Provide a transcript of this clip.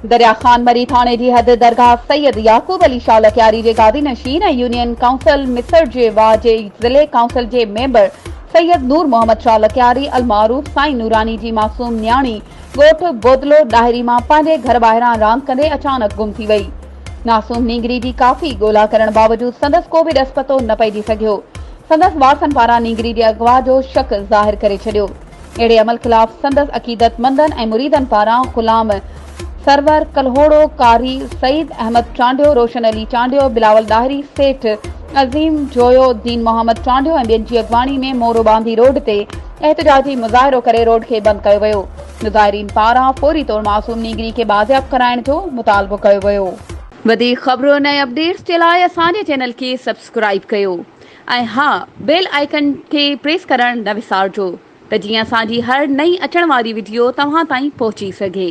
दरिया खान मरी थाने जी हद दरगाह सैयद याकूब अली शाह लखियारी जे गादी नशीन यूनियन काउंसिल मिसर जे वाह जे ज़िले काउंसिल जे मेंबर सैयद नूर मोहम्मद शाह लखियारी अलमारूफ साईं नूरानी जी मासूम न्याणी ॻोठ बोदलो डायरी मां पंहिंजे घर ॿाहिरां रांदि कंदे अचानक गुम थी वई। मासूम नींगरी जी काफ़ी ॻोल्हा करण बावजूद संदसि को बि ॾस पतो न पइजी सघियो। संदसि वारसनि पारां नींगरी जे अगवा जो शक ज़ाहिर करे छॾियो। अहिड़े अमल ख़िलाफ़ संदसि अक़ीदतमंदनि ऐं मुरीदनि पारां ग़ुलाम सरवर कलहोड़ो कारी सईद अहमद चांडियो रोशन अली चांडियो बिलावल डाहरी सेठ अज़ीम जोयो दीन मोहम्मद चांडियो ऐं ॿियनि जी अॻवानी में मोरो बांधी रोड ते एहतजाजी मुज़ाहिरो करे रोड खे बंदि कयो वियो। मुज़ाहिरीन पारां फौरी तौर मासूम नींगरी खे बाज़ियाब कराइण जो मुतालबो कयो वियो। वधीक ख़बरुनि ऐं अपडेट्स जे लाइ असांजे चैनल खे सब्सक्राइब कयो ऐं हा बेल आइकन खे प्रेस करणु न विसारिजो त जीअं असांजी हर नई अचण वारी वीडियो तव्हां ताईं पहुची सघे।